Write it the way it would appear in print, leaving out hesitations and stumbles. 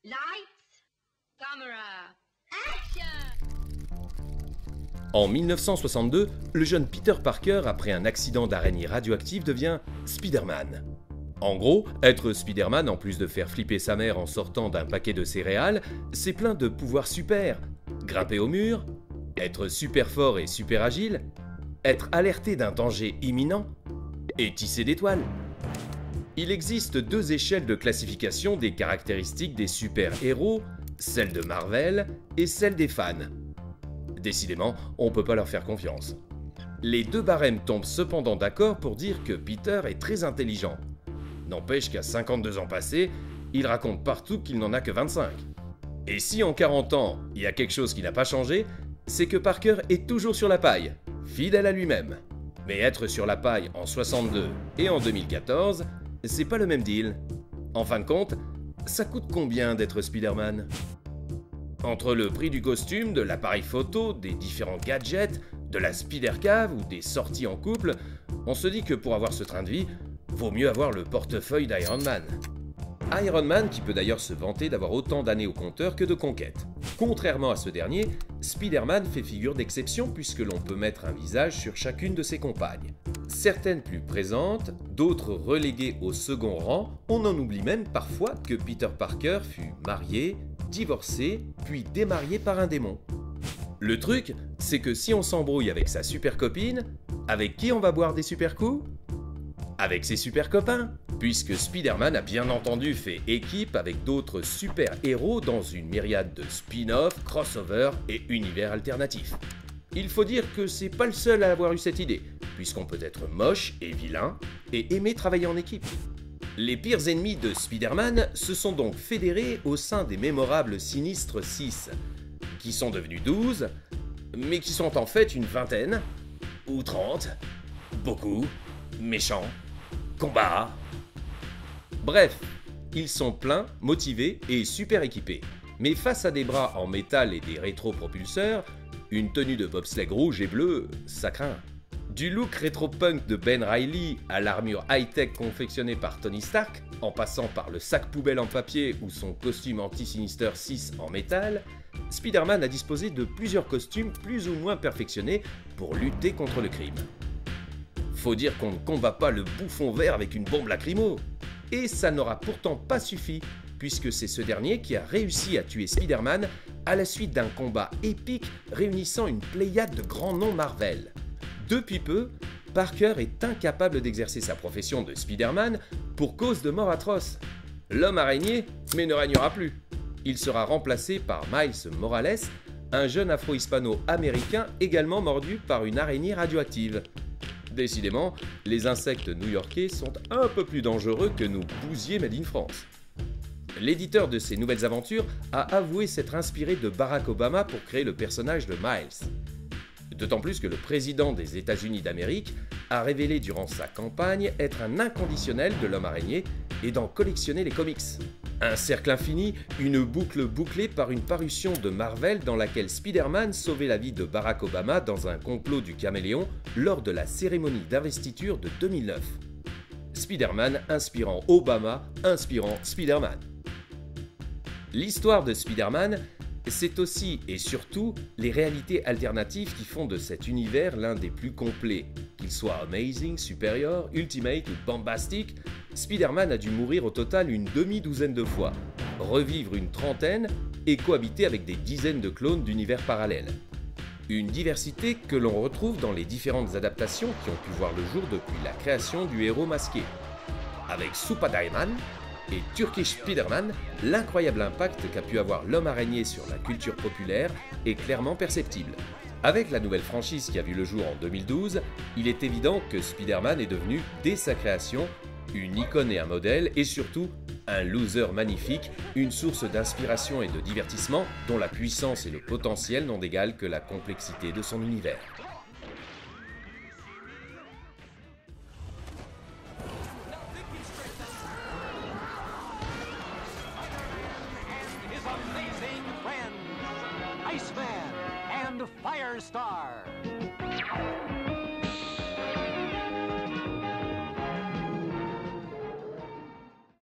Lights, camera, action! En 1962, le jeune Peter Parker, après un accident d'araignée radioactive, devient Spider-Man. En gros, être Spider-Man, en plus de faire flipper sa mère en sortant d'un paquet de céréales, c'est plein de pouvoirs super. Grimper au mur, être super fort et super agile, être alerté d'un danger imminent, et tisser des toiles. Il existe deux échelles de classification des caractéristiques des super-héros, celle de Marvel et celle des fans. Décidément, on peut pas leur faire confiance. Les deux barèmes tombent cependant d'accord pour dire que Peter est très intelligent. N'empêche qu'à 52 ans passés, il raconte partout qu'il n'en a que 25. Et si en 40 ans, il y a quelque chose qui n'a pas changé, c'est que Parker est toujours sur la paille, fidèle à lui-même. Mais être sur la paille en 62 et en 2014, c'est pas le même deal. En fin de compte, ça coûte combien d'être Spider-Man ? Entre le prix du costume, de l'appareil photo, des différents gadgets, de la Spider-Cave ou des sorties en couple, on se dit que pour avoir ce train de vie, vaut mieux avoir le portefeuille d'Iron Man. Iron Man qui peut d'ailleurs se vanter d'avoir autant d'années au compteur que de conquêtes. Contrairement à ce dernier, Spider-Man fait figure d'exception puisque l'on peut mettre un visage sur chacune de ses compagnes. Certaines plus présentes, d'autres reléguées au second rang, on en oublie même parfois que Peter Parker fut marié, divorcé, puis démarié par un démon. Le truc, c'est que si on s'embrouille avec sa super copine, avec qui on va boire des super coups ? Avec ses super copains, puisque Spider-Man a bien entendu fait équipe avec d'autres super-héros dans une myriade de spin-off, crossover et univers alternatifs. Il faut dire que c'est pas le seul à avoir eu cette idée, puisqu'on peut être moche et vilain et aimer travailler en équipe. Les pires ennemis de Spider-Man se sont donc fédérés au sein des mémorables Sinistres 6, qui sont devenus 12, mais qui sont en fait une vingtaine, ou 30, beaucoup, méchants, combat. Bref, ils sont pleins, motivés et super équipés. Mais face à des bras en métal et des rétro-propulseurs, une tenue de bobsleigh rouge et bleu, ça craint. Du look rétro-punk de Ben Reilly à l'armure high-tech confectionnée par Tony Stark, en passant par le sac poubelle en papier ou son costume anti-Sinister 6 en métal, Spider-Man a disposé de plusieurs costumes plus ou moins perfectionnés pour lutter contre le crime. Faut dire qu'on ne combat pas le bouffon vert avec une bombe lacrymo. Et ça n'aura pourtant pas suffi, puisque c'est ce dernier qui a réussi à tuer Spider-Man à la suite d'un combat épique réunissant une pléiade de grands noms Marvel. Depuis peu, Parker est incapable d'exercer sa profession de Spider-Man pour cause de mort atroce. L'homme araignée, mais ne régnera plus. Il sera remplacé par Miles Morales, un jeune afro-hispano-américain également mordu par une araignée radioactive. Décidément, les insectes new-yorkais sont un peu plus dangereux que nos bousiers made in France. L'éditeur de ces nouvelles aventures a avoué s'être inspiré de Barack Obama pour créer le personnage de Miles. D'autant plus que le président des États-Unis d'Amérique a révélé durant sa campagne être un inconditionnel de l'homme araignée et d'en collectionner les comics. Un cercle infini, une boucle bouclée par une parution de Marvel dans laquelle Spider-Man sauvait la vie de Barack Obama dans un complot du caméléon lors de la cérémonie d'investiture de 2009. Spider-Man inspirant Obama, inspirant Spider-Man. L'histoire de Spider-Man, c'est aussi et surtout les réalités alternatives qui font de cet univers l'un des plus complets. Qu'il soit amazing, supérieur, ultimate ou bombastic, Spider-Man a dû mourir au total une demi-douzaine de fois, revivre une trentaine et cohabiter avec des dizaines de clones d'univers parallèles. Une diversité que l'on retrouve dans les différentes adaptations qui ont pu voir le jour depuis la création du héros masqué. Avec Superdaiman et Turkish Spider-Man, l'incroyable impact qu'a pu avoir l'homme araignée sur la culture populaire est clairement perceptible. Avec la nouvelle franchise qui a vu le jour en 2012, il est évident que Spider-Man est devenu, dès sa création, une icône et un modèle, et surtout, un loser magnifique, une source d'inspiration et de divertissement dont la puissance et le potentiel n'ont d'égal que la complexité de son univers. Iceman and Firestar.